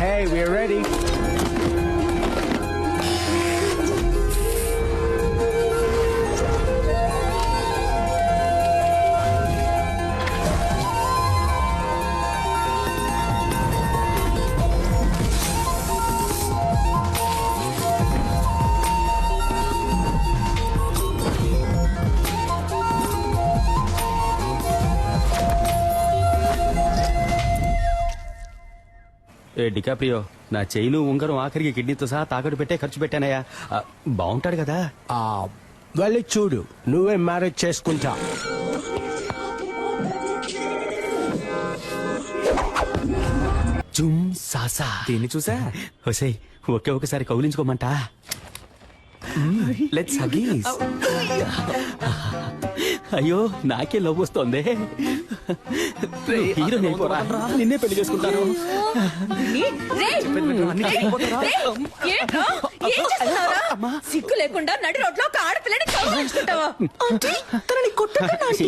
Hey, we're ready. DiCaprio, నా chain ఉంగరం ఆఖరికి కిడ్నీతో సహా తాకట్టు పెట్టే ఖర్చు పెట్టానయ్యా. బాగుంటాడు కదా. వెళ్ళి చూడు, నువ్వే మ్యారేజ్ చేసుకుంటా. జుమ్ సాసా. దీన్ని చూసా? ఒసే, ఒకే ఒకసారి కౌలించుకోమంటా. Let's Huggies. అయ్యో, నాకే లవ్ వస్తోంది. హీరోని అయిపోరా, నిన్నే పెళ్లి చేసుకుంటాను. సిగ్గు లేకుండా నడి రోడ్లో ఒక ఆడపిల్లని కౌగిలించుకుంటావా?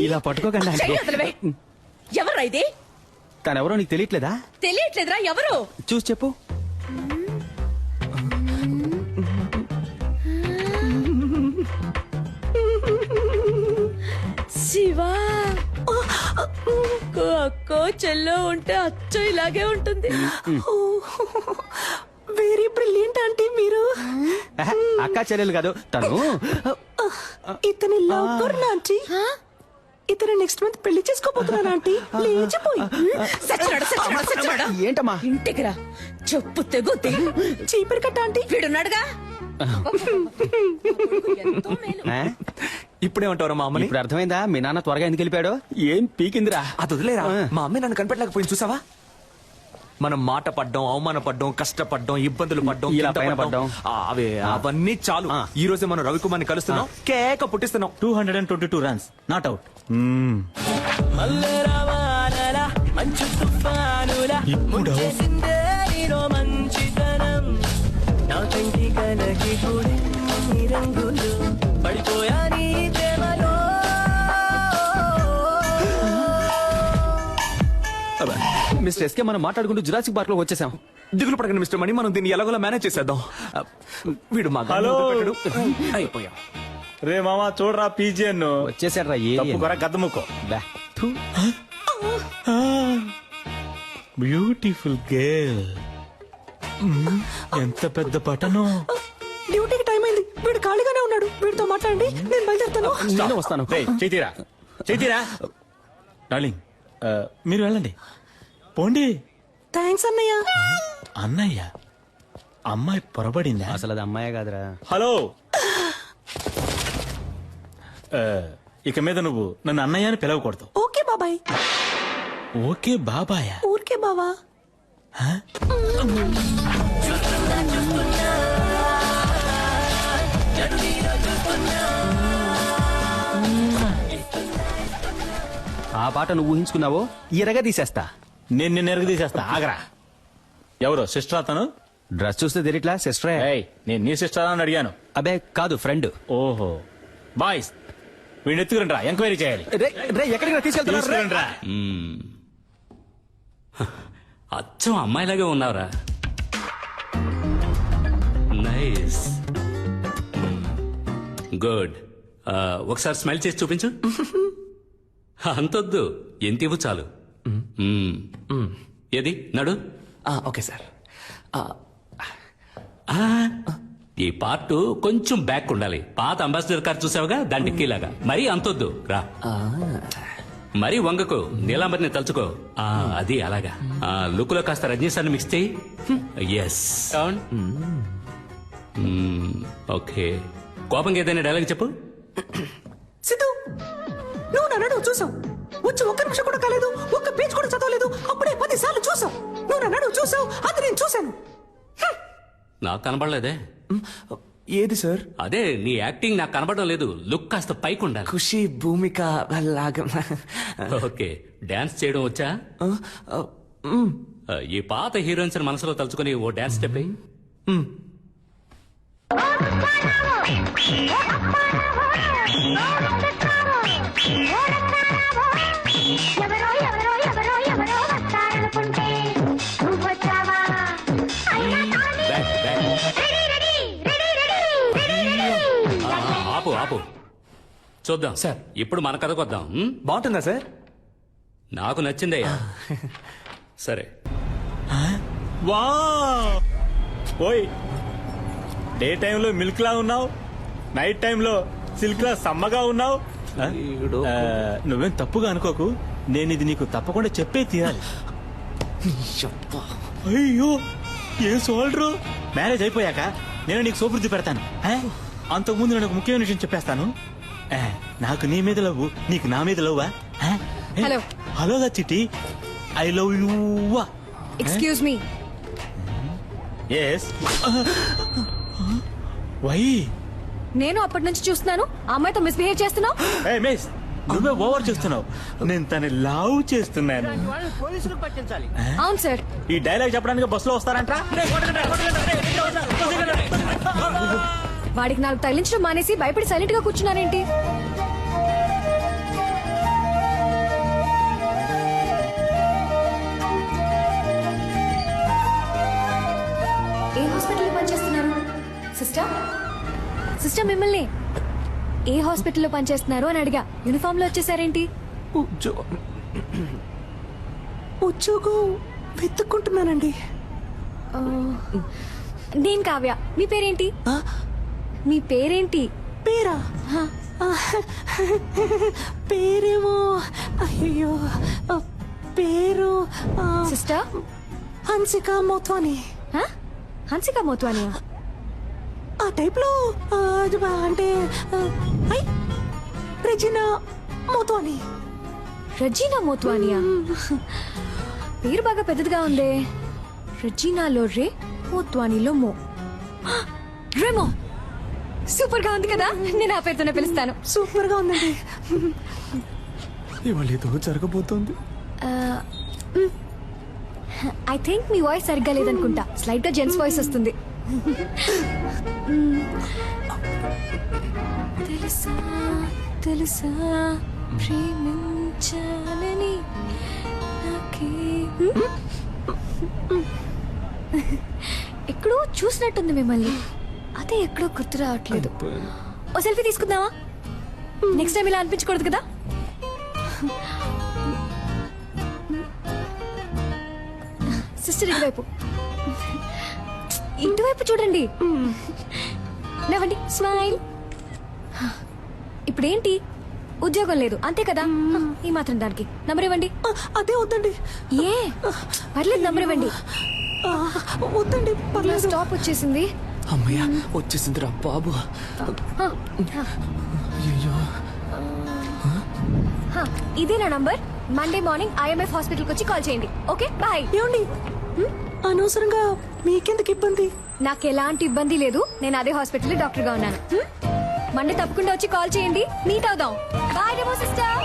ఇలా పట్టుకోకండి. ఎవరా ఇది? తనెవరో నీకు తెలియట్లేదా? తెలియట్లేదురా, ఎవరు? చూసి చెప్పు. శివా, అక్కో చెల్లో ఉంటే అచ్చో ఇలాగే ఉంటుంది. వెరీ బ్రిలియంట్ ఆంటీ మీరు. అక్క చెల్లెలు కాదు తను. ఇతని లవ్ ఆంటీ. ఇతను నెక్స్ట్ మంత్ పెళ్లి చేసుకోబోతున్నాను ఆంటీ. లేచిపోయి ఏంటమ్మా? ఇంటికి రా, చెప్పు తెగుద్ది. చీపిరి కట్ట ఆంటీ. వీడున్నాడుగా. ఇప్పుడేమంటారా మా అమ్మని? ఇప్పుడు అర్థమైందా మీ నాన్న త్వరగా ఎందుకు వెళ్ళిపోయాడు? ఏం పీకిందిరా? అది వదిలేరా. మా అమ్మే నన్ను కనిపెట్టలేకపోయింది, చూసావా? మనం మాట పడ్డం, అవమాన పడ్డం, కష్టపడ్డం, ఇబ్బందులు పడ్డం, ఇలా కింద పైన పడ్డం. అవన్నీ చాలు. ఈ రోజే మనం రవికుమార్ని కలుస్తున్నాం, కేక పుట్టిస్తున్నాం. 222 runs, not out. ఇప్పుడు మిస్టర్ ఎస్కే, మనం మాట్లాడుకుంటూ జురాసిక్ పార్క్ లో వచ్చేసాం. దిగులు పడకండి మిస్టర్ మణి, మనం దీన్ని ఎలాగోలా మేనేజ్ చేసేద్దాం. వీడు మా హలో. అయిపోయాం. రే మామా, చూడరా పీజియన్ వచ్చేసాడు రా. తప్పుకోరా, గద్దముక్కో. థూ. Beautiful girl. ఎంత పెద్ద పట్టణం. డ్యూటీకి టైం అయింది, వీడు ఖాళీగానే ఉన్నాడు. వీడితో మాట్లాడండి, నేను బయలుదేరుతాను. నేను వస్తాను. చైతీరా, చైతీరా. డార్లింగ్, మీరు వెళ్ళండి, పోండి. థ్యాంక్స్ అన్నయ్య. అన్నయ్య, అమ్మాయి పొరబడిందా? అసలు అది అమ్మాయే కాదురా. హలో. ఇక మీద నువ్వు నన్ను అన్నయ్య అని పిలవకూడదు. ఓకే బాబాయ్. ఓకే బాబాయా? ఊరికే బావా. ఆ పాట నువ్వు ఊహించుకున్నావో ఇరగా తీసేస్తా. నేను నిన్ను ఎరగదీసేస్తా, ఆగరా. ఎవరు సిస్టర్ అతను? డ్రెస్ చూస్తే తెలియట్లా సిస్టరే. నేను నీ సిస్టర్ అని అడిగాను. అబే కాదు, ఫ్రెండ్. ఓహో, బాయ్స్ వీడిని ఎత్తుకురండి రా, ఎంక్వైరీ చేయాలి. ఎక్కడికి తీసుకెళ్తున్నా? అచ్చం అమ్మాయిలాగే ఉన్నావురా. Nice, good. ఒకసారి స్మైల్ చేసి చూపించు. అంతొద్దు, ఎంత ఇవ్వు చాలు. ఏది నడు. Okay sir. ఈ పార్ట్ కొంచెం బ్యాక్ ఉండాలి. పాత అంబాసిడర్ కార్ చూసావుగా, దాని డిక్కీలాగా. మరీ అంతొద్దు రా. మరీ వంగకు, నీలాంబరిని తలుచుకో. అది అలాగా. లుక్ లో కాస్త రజనీశాన్ని మిక్స్ చేయి. ఎస్. ఓకే. కోపంగా ఏదైనా డైలాగ్ చెప్పు. సిద్ధు, నువ్వు నన్ను చూసావు. వచ్చి ఒక్క నిమిషం కూడా కాలేదు, ఒక్క పేజ్ కూడా చదవలేదు. అప్పుడే 10 సార్లు చూసావు. నువ్వు నన్ను చూసావు, అది నేను చూశాను. నాకు కనబడలేదే. ఏది సార్? అదే నీ యాక్టింగ్ నాకు కనబడడం లేదు. లుక్ కాస్త పైకి ఉండాలి. ఖుషి, భూమిక లాగా. ఓకే. డాన్స్ చేయడం వచ్చా? ఈ పాత హీరోయిన్స్ మనసులో తలుచుకుని ఓ డాన్స్ స్టెప్ అయ్యి. ఎవరో ఎవరో ఎవరో ఎవరో వస్తారనుకుంటే నువ్వొచ్చావా, చూద్దాం సార్. ఇప్పుడు మన కథకు వద్దాం. బాగుంటుందా సార్? నాకు నచ్చిందయ్యా. సరే. వా ఓయ్, డే టైంలో మిల్క్ లా ఉన్నావు, నైట్ టైంలో సిల్క్ లా సమ్మగా ఉన్నావు. నువ్వేం తప్పుగా అనుకోకు, నేను ఇది నీకు తప్పకుండా చెప్పే తీరాలి. అయ్యో ఏం సోల్డ్రు, మ్యారేజ్ అయిపోయాక నేను నీకు సోపురుద్ది పెడతాను. అంతకుముందు నేను ఒక ముఖ్యమైన విషయం చెప్పేస్తాను. నాకు నీ మీద లవ్వు, నీకు నా మీద లవ్వా? హలో హలోగా Chitti, I love you. Excuse me. Yes. Why? నేను అప్పటి నుంచి చూస్తున్నాను ఆ అమ్మాయితో మిస్బిహేవ్ చేస్తున్నావు. మిస్, నువ్వే ఓవర్ చేస్తున్నావు. నేను తన లవ్ చేస్తున్నాను. పోలీసులకు పట్టించాలి. అవును సార్. ఈ డైలాగ్ చెప్పడానికి బస్సులో వస్తారంట. వాడికి నాకు తగిలించడం మానేసి భయపడి సైలెంట్ గా కూర్చున్నారేంటి? ఏ హాస్పిటల్లో పనిచేస్తున్నారు సిస్టర్? సిస్టర్ మిమ్మల్ని ఏ హాస్పిటల్లో పనిచేస్తున్నారు అని అడిగా. యూనిఫామ్ లో వచ్చేసారేంటి? ఉద్యోగం వెతుక్కుంటున్నానండి. నేను కావ్య. మీ పేరేంటి? మీ పేరేంటి? పేరా? పేరేమో అయ్యో పేరు సిస్టర్ హన్సిక మోత్వాని. హన్సిక మోత్వానియా? ఆ టైప్ లో అంటే రెజినా మోత్వాని. రజీనా మోత్వానియా? పేరు బాగా పెద్దదిగా ఉందే. రజీనాలో రే, మోత్వానీలో మో. రేమో సూపర్ గా ఉంది కదా. నేను ఆ పేరుతోనే పిలుస్తాను. సూపర్ గా ఉందండి. ఇవాళ ఏదో జరగబోతోంది. ఐ థింక్ మీ వాయిస్ సరిగ్గా లేదనుకుంటా. స్లైట్ గా జెంట్స్ వాయిస్ వస్తుంది. తెలుసా తెలుసా ప్రేమించాలని నాకే. ఎక్కడో చూసినట్టుంది మిమ్మల్ని, అదే ఎక్కడో గుర్తు రావట్లేదు. ఓ సెల్ఫీ తీసుకుందామా? నెక్స్ట్ టైం ఇలా అనిపించకూడదు కదా. సిస్టర్ ఇటువైపు, ఇటువైపు చూడండి. నవ్వండి, స్మైల్. ఇప్పుడేంటి, ఉద్యోగం లేదు అంతే కదా. ఈ మాత్రం దానికి నంబర్ ఇవ్వండి. అదే వద్దండి. ఏ పర్లేదు, నంబర్ ఇవ్వండి. వద్దండి పర్లేదు. స్టాప్ వచ్చేసింది. అమ్మయ్య వచ్చేసిందిరా బాబు. ఇదే నా నంబర్. మండే మార్నింగ్ IMF హాస్పిటల్కి వచ్చి కాల్ చేయండి. Okay bye. ఏమండి అనవసరంగా మీకెందుకు ఇబ్బంది? నాకు ఎలాంటి ఇబ్బంది లేదు. నేను అదే హాస్పిటల్లో డాక్టర్ గా ఉన్నాను. మండే తప్పకుండా వచ్చి కాల్ చేయండి, మీట్ అవుదాం. బాయ్ డెమో సిస్టర్.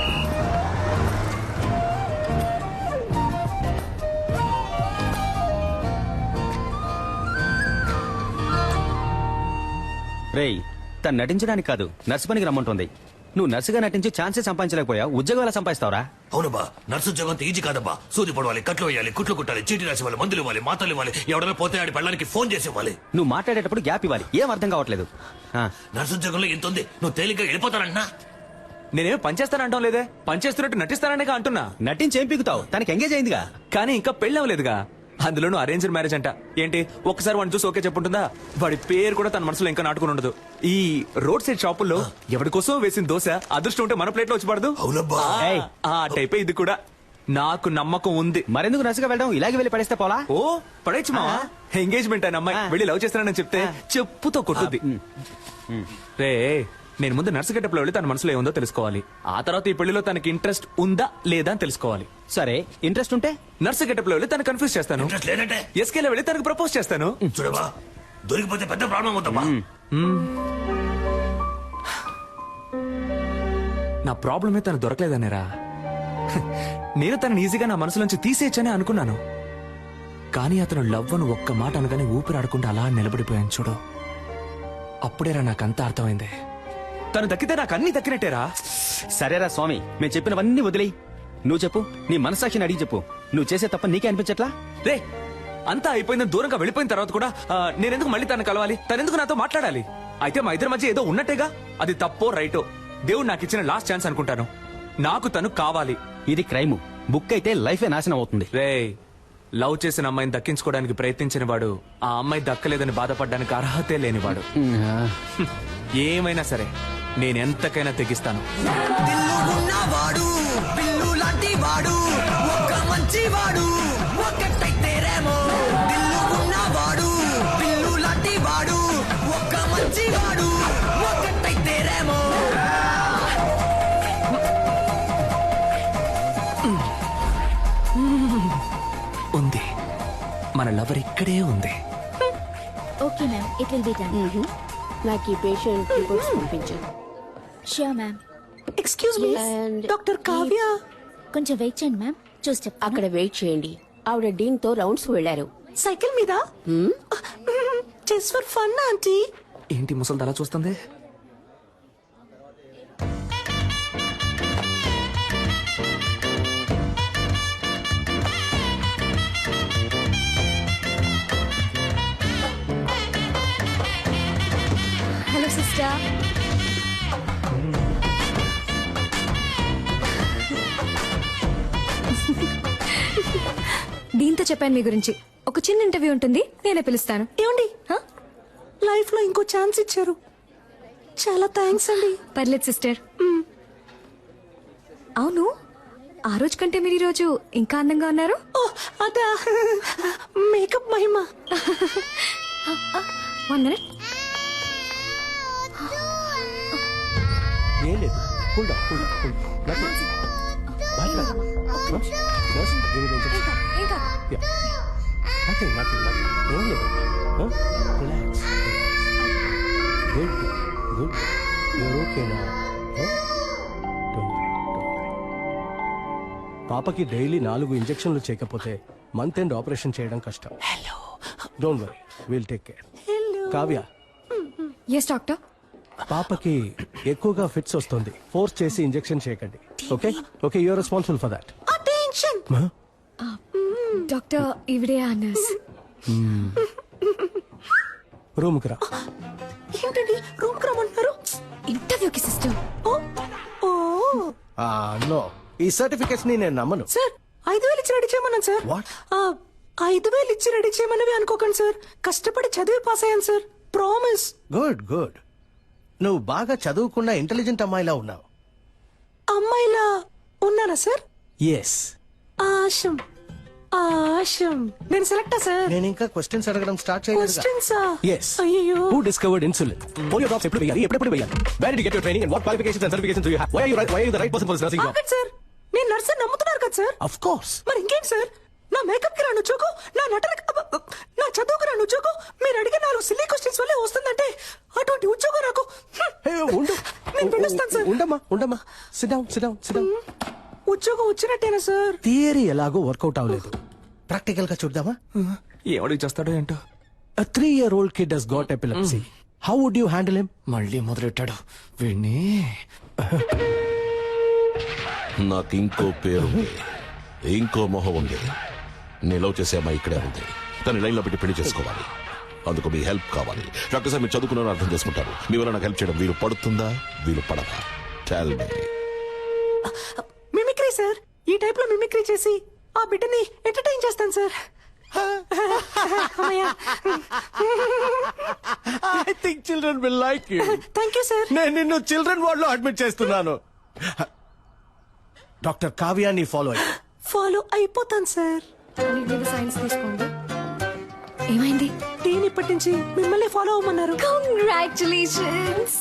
రేయ్, తను నటించడానికి కాదు నర్సు పనికి రమ్మంటుంది. నువ్వు నర్సుగా నటించి ఛాన్సే సంపాదించలేకపోయా, ఉద్యోగం ఎలా సంపాదిస్తావురా? అవునబ్బా, నర్సు ఉద్యోగం అంత ఈజీ కాదబ్బా. సూది పడవాలి, కట్లు వేయాలి, కుట్లు కుట్టాలి, చీటీ రాసి ఇవ్వాలి, మందులు ఇవ్వాలి, మాతలు ఇవ్వాలి, ఎవడన్నా పోతే ఆడి పెళ్ళడానికి ఫోన్ చేసి ఇవ్వాలి. నువ్వు మాట్లాడేటప్పుడు గ్యాప్ ఇవ్వాలి. ఏం అర్థం కావట్లేదు. నర్సు ఉద్యోగంలో ఎంత ఉంది, నువ్వు తేలిగ్గా వెళ్ళిపోతానంటున్నా. నేనేం పనిచేస్తానంటాం లేదే, పనిచేస్తున్నట్టు నటిస్తాననే అంటున్నా. నటించి ఏం పీకుతావు? తనకి ఎంగేజ్ అయిందిగా. కానీ ఇంకా పెళ్ళి అవ్వలేదుగా. అందులోనూ అరేంజ్డ్ మ్యారేజ్ అంట. ఏంటి ఒక్కసారి వాడిని చూసి ఓకే చెప్పుంటుందా? వాడి పేరు కూడా తన మనసులో ఇంకా నాటుకుని ఉండదు. ఈ రోడ్ సైడ్ షాపుల్లో ఎవరి కోసం వేసిన దోశ అదృష్టం ఉంటే మన ప్లేట్ లో వచ్చి పడదు. అవునబ్బా. ఆ టైపే ఇది కూడా. నాకు నమ్మకం ఉంది. మరెందుకు నర్సుగా వెళ్ళడం? ఇలాగే వెళ్ళి పడేస్తే పోలా? ఓ పడేచ్చు మా ఎంగేజ్మెంట్ అయిన అమ్మాయి వెళ్ళి లవ్ చేస్తానని చెప్తే చెప్పుతో కొట్టుద్ది. రే, నేను ముందు నర్సు గెటప్లో వెళ్ళి తన మనసులో ఏముందో తెలుసుకోవాలి. ఆ తర్వాత ఈ పెళ్లిలో తనకి ఇంట్రెస్ట్ ఉందా లేదా అని తెలుసుకోవాలి. సరే, ఇంట్రెస్ట్ ఉంటే నర్సు గెటప్లో వెళ్ళి తను కన్ఫ్యూజ్ చేస్తాను. ఇంట్రెస్ట్ లేదంటే ఎస్కేలో వెళ్ళి తనకు ప్రపోజ్ చేస్తాను. చూడబా, దొరికిపోతే పెద్ద ప్రాబ్లం అవుతాబ్బా. నా ప్రాబ్లమే తను దొరకలేదనేరా. నేను తనని ఈజీగా నా మనసులోంచి తీసేయచ్చని అనుకున్నాను. కానీ అతను లవ్ అని ఒక్క మాట అనగానే ఊపిరాడకుండా అలా నిలబడిపోయాను చూడు. అప్పుడేరా నాకంతా అర్థమైంది. తను దక్కితే నాకు అన్ని దక్కినట్టేరా. సరేరా స్వామి, మేము చెప్పినవన్నీ వదిలేయి. నువ్వు చెప్పు, నీ మనసాక్షిని అడిగి చెప్పు. నువ్వు చేసే తప్ప నీకే అనిపించట్లా? రే, అంతా అయిపోయిందని దూరంగా వెళ్ళిపోయిన తర్వాత కూడా నేనెందుకు మళ్ళీ తను కలవాలి? తనెందుకు నాతో మాట్లాడాలి? అయితే మా ఇద్దరి మధ్య ఏదో ఉన్నట్టేగా. అది తప్పో రైటో దేవుడు నాకు ఇచ్చిన లాస్ట్ ఛాన్స్ అనుకుంటాను. నాకు తను కావాలి. ఇది క్రైమ్. బుక్ అయితే లైఫే నాశనం అవుతుంది. రేయ్, లవ్ చేసిన అమ్మాయిని దక్కించుకోవడానికి ప్రయత్నించిన వాడు ఆ అమ్మాయి దక్కలేదని బాధపడడానికి అర్హతే లేనివాడు. ఏమైనా సరే నేను ఎంతకైనా తెగిస్తాను. దిల్లున్నవాడు పిల్లు లాంటి వాడు ఒక్క మంచి వాడు ఒక్కటైతే రేమో. దిల్లున్నవాడు పిల్లు లాంటి వాడు ఒక్క మంచి వాడు ఒక్కటైతే రేమో. ఉంది, మన లవర్ ఇక్కడే ఉంది. Okay ma'am, it will be done. నాకు ఈ పేషెంట్ రిపోర్ట్స్ పంపించాను. Sure ma'am. Excuse me And doctor Kavya. కొంచెం వెయిట్ చేయండి మ్యామ్, చూసి చెప్తాను. అక్కడ వెయిట్ చేయండి. ఆవిడ డీన్ తో రౌండ్స్ వెళ్లారు. సైకిల్ మీద జస్ట్ ఫర్ ఫన్ ఆంటీ. ఏంటి ముసలి అలా చూస్తుంది? Hello sister. దీంతో చెప్పాను మీ గురించి. ఒక చిన్న ఇంటర్వ్యూ ఉంటుంది, నేనే పిలుస్తాను. ఏమండి హ? లైఫ్ లో ఇంకో ఛాన్స్ ఇచ్చారు, చాలా థ్యాంక్స్ అండి. పర్లేదు సిస్టర్. అవును, ఆ రోజు కంటే మీరు ఈ రోజు ఇంకా అందంగా ఉన్నారు. ఓ అదా, మేకప్ మహిమ. 1 minute. ఏం లేదు, cool down, cool down, cool down. ఇంకా ఇంకా నథింగ్, నథింగ్, నథింగ్. ఏం లేదు. Relax. Good, good. You're okay నా. పాపకి డైలీ 4 ఇంజెక్షన్లు చేయకపోతే మంత్ ఎండ్ ఆపరేషన్ చేయడం కష్టం. Hello. Don't worry, will take care. Kavya, yes doctor. పాపకి ఎక్కువగా ఫిట్స్ వస్తుంది. ఫోర్స్ చేసి ఇంజెక్షన్ చేయకండి. Okay okay, you're responsible for that. Attention. Doctor ఈవిడే ఆ నర్స్. రూమ్ కి రా. ఏంటండి రూమ్ కి రమ్మంటున్నారు? ఇంటర్వ్యూకి సిస్టర్. ఓ ఓ నో, ఈ సర్టిఫికెట్స్ ని నేను నమ్మను. సార్ 5,000 ఇచ్చి రెడీ చేయమన్నాను సార్. What? 5,000 ఇచ్చి రెడీ చేయమన్నవి అనుకోకండి సార్. కష్టపడి చదివి పాస్ అయ్యాను సార్, ప్రామిస్. Good good. నువ్వు బాగా చదువుకున్న ఇంటెలిజెంట్ అమ్మాయిలా ఉన్నావు. అమ్మాయిలా ఉన్నానా సార్? ఎస్. ఆశం ఆశం. నేను సెలెక్టా సార్? నేను ఇంకా క్వశ్చన్స్ అడగడం స్టార్ట్ చేయలేదు. క్వశ్చన్సా? Yes. అయ్యో. Who discovered insulin? Polio drops ఎప్పుడు వేయాలి, ఎప్పుడు వేయాలి? Where did you get your training and what qualifications and certifications do you have? Why are you the right person for this nursing job? ఆగండి sir, నేను nurse నమ్ముతున్నారు కదా sir. Of course. మరి ఇంకేం సార్? నా మేకప్ కి రాను ఉద్యోగం, నా నా చదువుకు రాను ఉద్యోగం, మీరు అడిగే 4 సిల్లీ క్వశ్చన్స్ వల్లే వస్తుందంటే అటువంటి ఉద్యోగం నాకు. Hey, ఉండు. నేను పిలుస్తాను సార్. ఉండమ్మా. Sit down. ఉద్యోగం వచ్చినట్టేనా సార్? థియరీ ఎలాగో వర్కౌట్ అవ్వలేదు. ప్రాక్టికల్ గా చూద్దామా? ఎవడికి చేస్తాడో ఏంటో. A 3-year-old kid has got epilepsy. How would you handle him? మళ్ళీ మొదలెట్టాడు వీడిని. నాకు ఇంకో పేరు ఉంది, ఇంకో మొహం ఉంది. నేను లవ్ చేసే అమ్మాయి ఇక్కడే ఉంది. తన లైన్ లో పెట్టి పెళ్లి చేసుకోవాలి. అందుకు మీ హెల్ప్ కావాలి. డాక్టర్ సార్, మీరు చదువుకున్నారని అర్థం చేసుకుంటారు. మీ వల్ల నాకు హెల్ప్ చేయడం వీలు పడుతుందా, వీలు పడదా? Tell me. Mimicry sir. ఈ టైప్ లో మిమిక్రీ చేసి ఆ బిడ్డని ఎంటర్టైన్ చేస్తాను sir. I think children will like you. Thank you sir. నేను నిన్ను చిల్డ్రన్ వార్డ్ లో అడ్మిట్ చేస్తున్నాను. డాక్టర్ కావ్యాన్ని ఫాలో అయ్యి. ఫాలో అయిపోతాను సార్. సైన్స్ తీసుకోండి. ఏమైంది? టీని ఇప్పటి నుంచి మిమ్మల్ని ఫాలో అవ్వమన్నారు. కంగ్రాచులేషన్స్.